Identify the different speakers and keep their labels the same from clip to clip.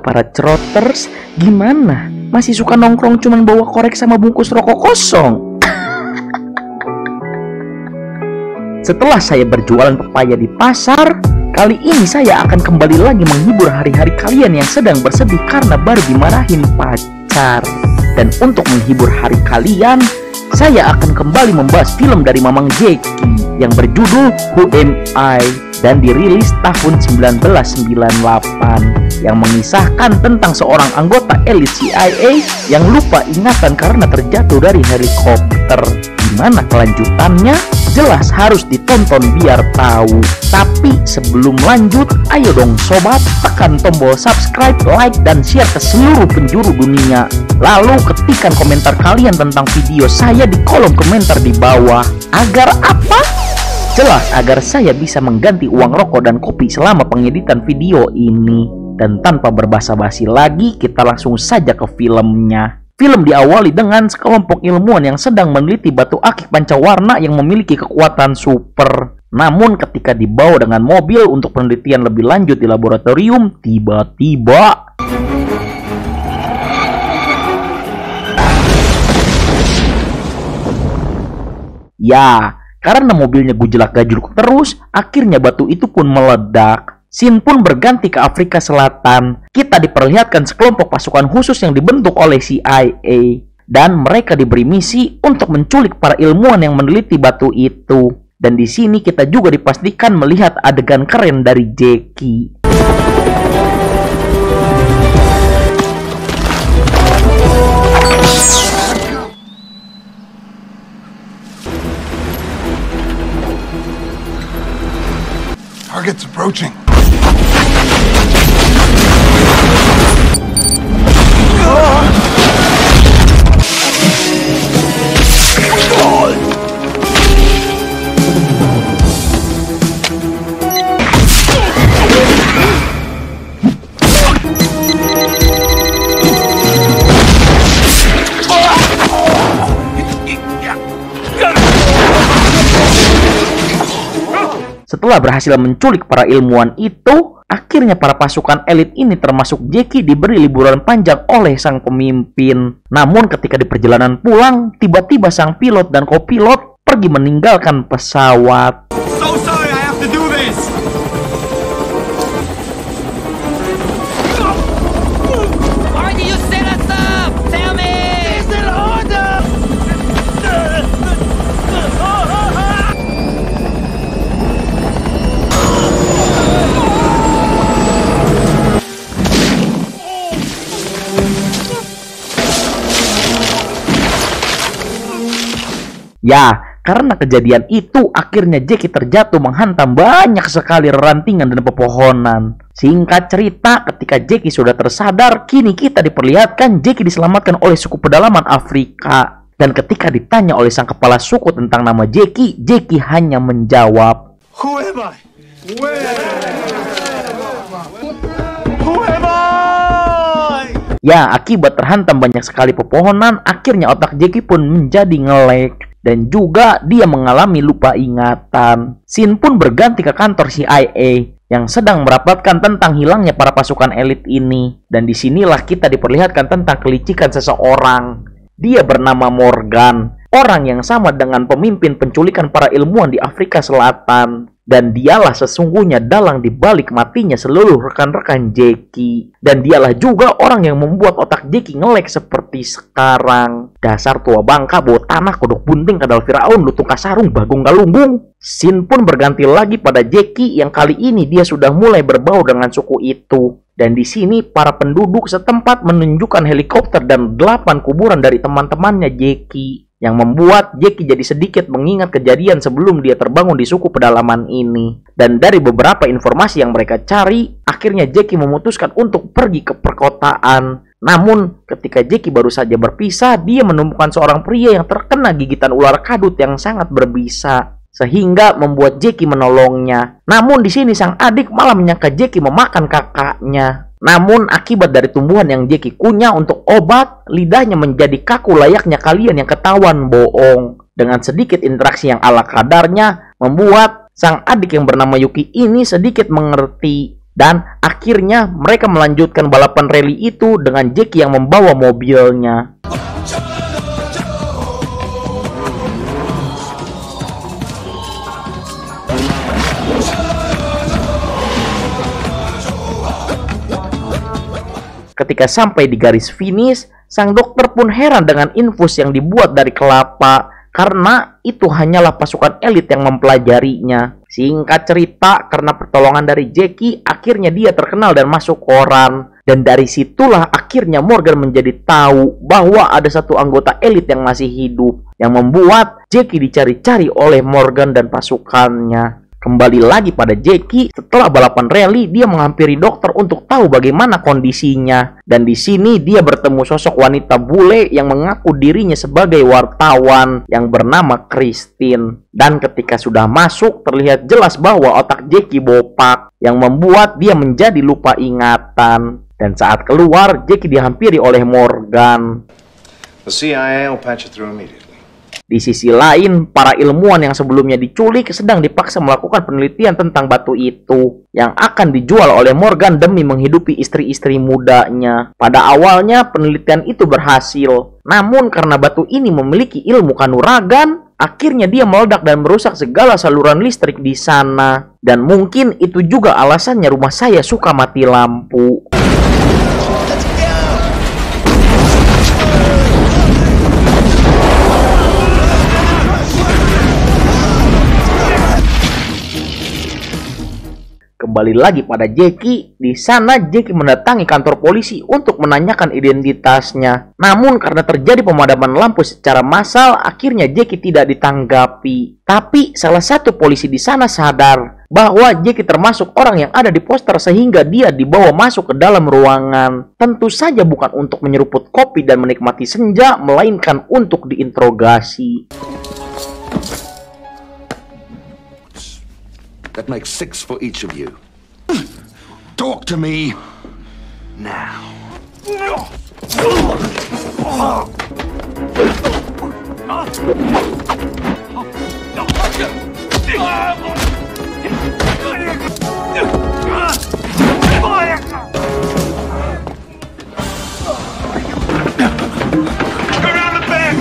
Speaker 1: para ceroters, gimana? Masih suka nongkrong cuman bawa korek sama bungkus rokok kosong? Setelah saya berjualan pepaya di pasar, kali ini saya akan kembali lagi menghibur hari-hari kalian yang sedang bersedih karena baru dimarahin pacar. Dan untuk menghibur hari kalian, saya akan kembali membahas film dari Mamang Jeki yang berjudul Who Am I dan dirilis tahun 1998 yang mengisahkan tentang seorang anggota elit CIA yang lupa ingatan karena terjatuh dari helikopter. Gimana kelanjutannya? Jelas harus ditonton biar tahu. Tapi sebelum lanjut, ayo dong sobat, tekan tombol subscribe, like, dan share ke seluruh penjuru dunia. Lalu ketikkan komentar kalian tentang video saya di kolom komentar di bawah. Agar apa? Jelas agar saya bisa mengganti uang rokok dan kopi selama pengeditan video ini. Dan tanpa berbasa-basi lagi, kita langsung saja ke filmnya. Film diawali dengan sekelompok ilmuwan yang sedang meneliti batu akik pancawarna yang memiliki kekuatan super. Namun ketika dibawa dengan mobil untuk penelitian lebih lanjut di laboratorium, tiba-tiba ya, karena mobilnya gujelak-gajuluk terus, akhirnya batu itu pun meledak. Scene pun berganti ke Afrika Selatan. Kita diperlihatkan sekelompok pasukan khusus yang dibentuk oleh CIA. Dan mereka diberi misi untuk menculik para ilmuwan yang meneliti batu itu. Dan di sini kita juga dipastikan melihat adegan keren dari Jeki.
Speaker 2: Target's approaching.
Speaker 1: Setelah berhasil menculik para ilmuwan itu, akhirnya para pasukan elit ini termasuk Jeki diberi liburan panjang oleh sang pemimpin. Namun ketika di perjalanan pulang, tiba-tiba sang pilot dan kopilot pergi meninggalkan pesawat.
Speaker 2: So sorry, I have to do this.
Speaker 3: Why did you set us up? Tell me! Is it order?
Speaker 1: Ya, karena kejadian itu akhirnya Jeki terjatuh menghantam banyak sekali rantingan dan pepohonan. Singkat cerita, ketika Jeki sudah tersadar, kini kita diperlihatkan Jeki diselamatkan oleh suku pedalaman Afrika. Dan ketika ditanya oleh sang kepala suku tentang nama Jeki, Jeki hanya menjawab,
Speaker 2: Who am I? Who am I?
Speaker 1: ya, akibat terhantam banyak sekali pepohonan, akhirnya otak Jeki pun menjadi ngelek. Dan juga dia mengalami lupa ingatan. Scene pun berganti ke kantor CIA yang sedang merapatkan tentang hilangnya para pasukan elit ini. Dan disinilah kita diperlihatkan tentang kelicikan seseorang. Dia bernama Morgan, orang yang sama dengan pemimpin penculikan para ilmuwan di Afrika Selatan. Dan dialah sesungguhnya dalang dibalik matinya seluruh rekan-rekan Jeki. Dan dialah juga orang yang membuat otak Jeki ngelek seperti sekarang. Dasar tua bangka, bawa tanah, kodok bunting, kadal Firaun, lutung kasarung, bagong galunggung. Scene pun berganti lagi pada Jeki yang kali ini dia sudah mulai berbau dengan suku itu. Dan di sini para penduduk setempat menunjukkan helikopter dan 8 kuburan dari teman-temannya Jeki. Yang membuat Jeki jadi sedikit mengingat kejadian sebelum dia terbangun di suku pedalaman ini. Dan dari beberapa informasi yang mereka cari, akhirnya Jeki memutuskan untuk pergi ke perkotaan. Namun, ketika Jeki baru saja berpisah, dia menemukan seorang pria yang terkena gigitan ular kadut yang sangat berbisa. Sehingga membuat Jeki menolongnya. Namun di sini sang adik malah menyangka Jeki memakan kakaknya. Namun akibat dari tumbuhan yang Jeki kunyah untuk obat, lidahnya menjadi kaku layaknya kalian yang ketahuan bohong. Dengan sedikit interaksi yang ala kadarnya, membuat sang adik yang bernama Yuki ini sedikit mengerti. Dan akhirnya mereka melanjutkan balapan rally itu dengan Jackie yang membawa mobilnya. Ketika sampai di garis finish, sang dokter pun heran dengan infus yang dibuat dari kelapa, karena itu hanyalah pasukan elit yang mempelajarinya. Singkat cerita, karena pertolongan dari Jackie, akhirnya dia terkenal dan masuk koran. Dan dari situlah akhirnya Morgan menjadi tahu bahwa ada satu anggota elit yang masih hidup, yang membuat Jackie dicari-cari oleh Morgan dan pasukannya. Kembali lagi pada Jackie, setelah balapan rally, dia menghampiri dokter untuk tahu bagaimana kondisinya. Dan di sini dia bertemu sosok wanita bule yang mengaku dirinya sebagai wartawan yang bernama Christine. Dan ketika sudah masuk, terlihat jelas bahwa otak Jackie bopak, yang membuat dia menjadi lupa ingatan. Dan saat keluar, Jackie dihampiri oleh Morgan.
Speaker 4: The CIA will patch you through immediately.
Speaker 1: Di sisi lain, para ilmuwan yang sebelumnya diculik sedang dipaksa melakukan penelitian tentang batu itu yang akan dijual oleh Morgan demi menghidupi istri-istri mudanya. Pada awalnya penelitian itu berhasil, namun karena batu ini memiliki ilmu kanuragan, akhirnya dia meledak dan merusak segala saluran listrik di sana. Dan mungkin itu juga alasannya rumah saya suka mati lampu. Kembali lagi pada Jackie, di sana Jackie mendatangi kantor polisi untuk menanyakan identitasnya. Namun karena terjadi pemadaman lampu secara massal, akhirnya Jackie tidak ditanggapi. Tapi salah satu polisi di sana sadar bahwa Jackie termasuk orang yang ada di poster sehingga dia dibawa masuk ke dalam ruangan. Tentu saja bukan untuk menyeruput kopi dan menikmati senja, melainkan untuk diinterogasi.
Speaker 5: That makes 6 for each of you.
Speaker 2: Talk to me.
Speaker 5: Now.
Speaker 2: Around the back.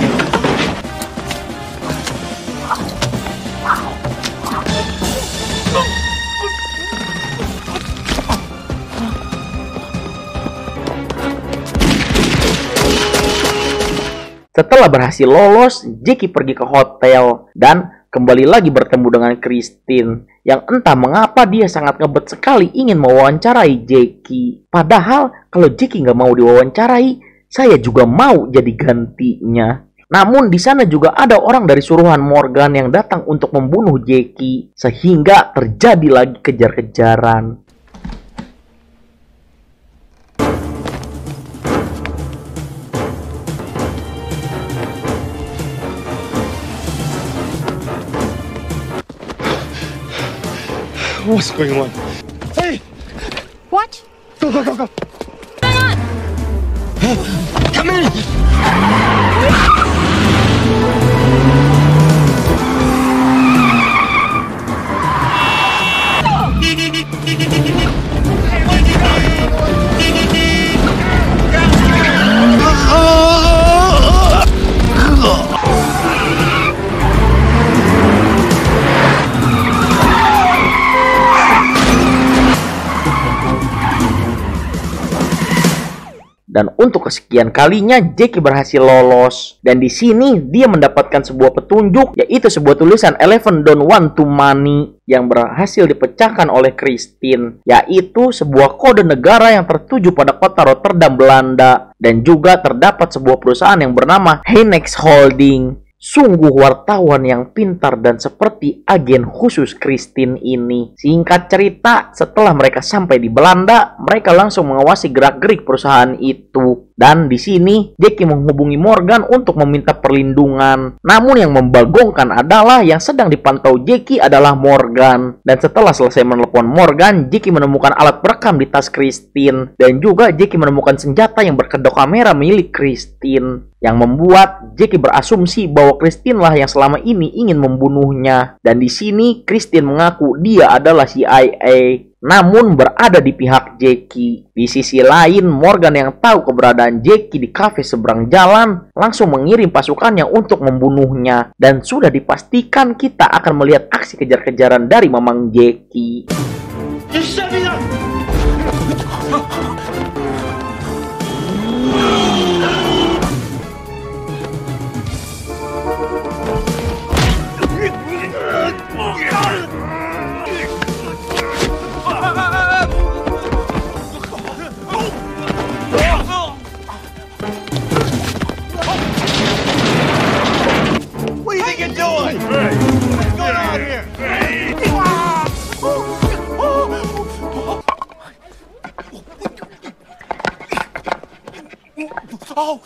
Speaker 1: Setelah berhasil lolos, Jackie pergi ke hotel dan kembali lagi bertemu dengan Christine, yang entah mengapa dia sangat ngebet sekali ingin mewawancarai Jackie. Padahal kalau Jackie nggak mau diwawancarai, saya juga mau jadi gantinya. Namun di sana juga ada orang dari suruhan Morgan yang datang untuk membunuh Jackie, sehingga terjadi lagi kejar-kejaran.
Speaker 2: What's going on? Hey!
Speaker 3: What?
Speaker 2: Go, go, go, go!
Speaker 3: Hang on!
Speaker 2: Come in!
Speaker 1: Dan untuk kesekian kalinya Jackie berhasil lolos. Dan di sini dia mendapatkan sebuah petunjuk, yaitu sebuah tulisan 11 don't want to money yang berhasil dipecahkan oleh Christine, yaitu sebuah kode negara yang tertuju pada kota Rotterdam, Belanda. Dan juga terdapat sebuah perusahaan yang bernama Heinex Holding. Sungguh wartawan yang pintar dan seperti agen khusus Christine ini. Singkat cerita, setelah mereka sampai di Belanda, mereka langsung mengawasi gerak-gerik perusahaan itu. Dan di sini Jackie menghubungi Morgan untuk meminta perlindungan. Namun yang membagongkan adalah yang sedang dipantau Jackie adalah Morgan. Dan setelah selesai menelpon Morgan, Jackie menemukan alat perekam di tas Christine. Dan juga Jackie menemukan senjata yang berkedok kamera milik Christine, yang membuat Jackie berasumsi bahwa Christine lah yang selama ini ingin membunuhnya. Dan di sini Christine mengaku dia adalah CIA. namun berada di pihak Jackie. Di sisi lain, Morgan yang tahu keberadaan Jackie di kafe seberang jalan langsung mengirim pasukannya untuk membunuhnya, dan sudah dipastikan kita akan melihat aksi kejar-kejaran dari Mamang Jackie.
Speaker 2: Just shut me up! What do you think you're doing? What's going on here? Oh!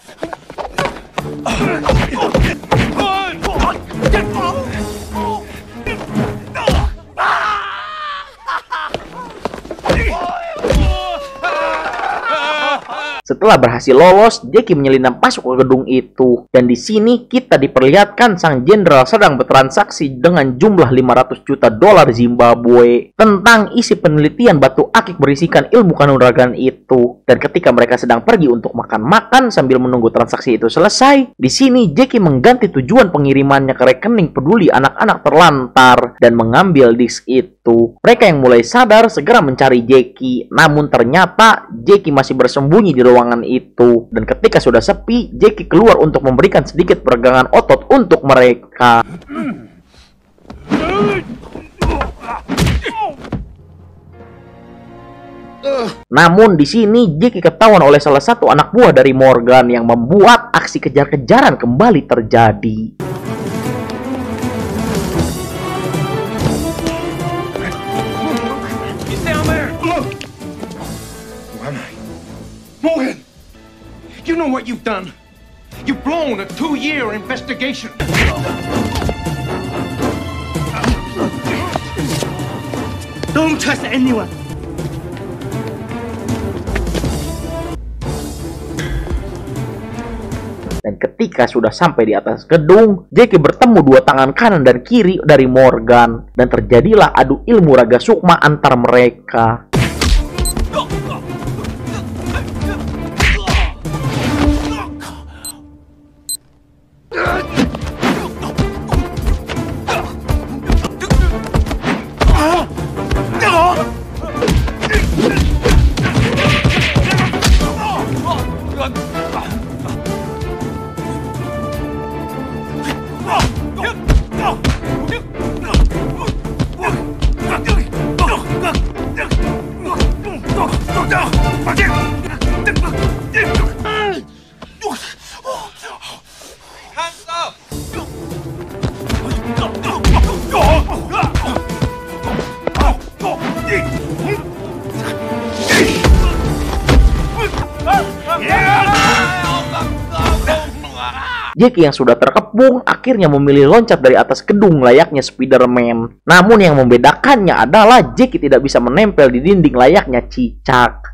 Speaker 1: Setelah berhasil lolos, Jackie menyelinap masuk ke gedung itu. Dan di sini kita diperlihatkan sang jenderal sedang bertransaksi dengan jumlah 500 juta dolar Zimbabwe tentang isi penelitian batu akik berisikan ilmu kanuragan itu. Dan ketika mereka sedang pergi untuk makan-makan sambil menunggu transaksi itu selesai, di sini Jackie mengganti tujuan pengirimannya ke rekening peduli anak-anak terlantar dan mengambil disk itu. Mereka yang mulai sadar segera mencari Jackie, namun ternyata Jackie masih bersembunyi di ruangan itu. Dan ketika sudah sepi, Jackie keluar untuk memberikan sedikit peregangan otot untuk mereka. Namun di sini Jackie ketahuan oleh salah satu anak buah dari Morgan yang membuat aksi kejar-kejaran kembali terjadi.
Speaker 2: Morgan! You know what you've done? You've blown a 2-year investigation. Don't trust anyone.
Speaker 1: Dan ketika sudah sampai di atas gedung, Jackie bertemu dua tangan kanan dan kiri dari Morgan. Dan terjadilah adu ilmu raga sukma antar mereka. Jackie yang sudah terkepung akhirnya memilih loncat dari atas gedung layaknya Spider-Man. Namun yang membedakannya adalah Jackie tidak bisa menempel di dinding layaknya cicak.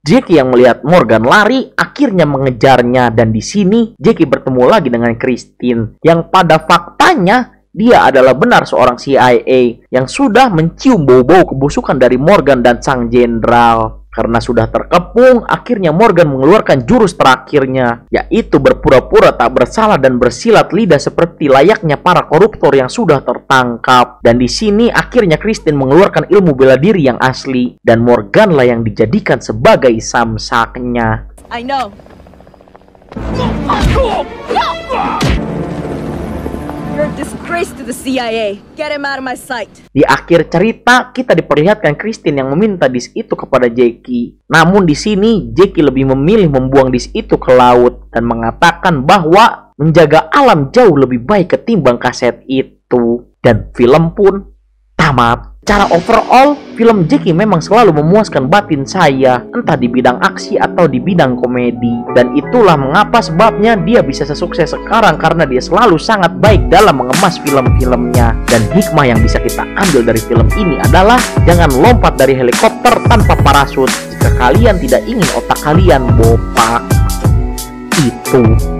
Speaker 1: Jackie yang melihat Morgan lari akhirnya mengejarnya, dan di sini Jackie bertemu lagi dengan Christine yang pada faktanya dia adalah benar seorang CIA yang sudah mencium bau-bau kebusukan dari Morgan dan sang jenderal. Karena sudah terkepung, akhirnya Morgan mengeluarkan jurus terakhirnya, yaitu berpura-pura tak bersalah dan bersilat lidah seperti layaknya para koruptor yang sudah tertangkap. Dan di sini akhirnya Christine mengeluarkan ilmu bela diri yang asli, dan Morgan lah yang dijadikan sebagai samsaknya.
Speaker 6: I know. You're a disgrace to the CIA. Get him out of my sight.
Speaker 1: Di akhir cerita, kita diperlihatkan Christine yang meminta disk itu kepada Jackie. Namun di sini, Jackie lebih memilih membuang disk itu ke laut dan mengatakan bahwa menjaga alam jauh lebih baik ketimbang kaset itu. Dan film pun tamat. Cara overall, film Jackie memang selalu memuaskan batin saya, entah di bidang aksi atau di bidang komedi. Dan itulah mengapa sebabnya dia bisa sesukses sekarang, karena dia selalu sangat baik dalam mengemas film-filmnya. Dan hikmah yang bisa kita ambil dari film ini adalah jangan lompat dari helikopter tanpa parasut jika kalian tidak ingin otak kalian bopak. Itu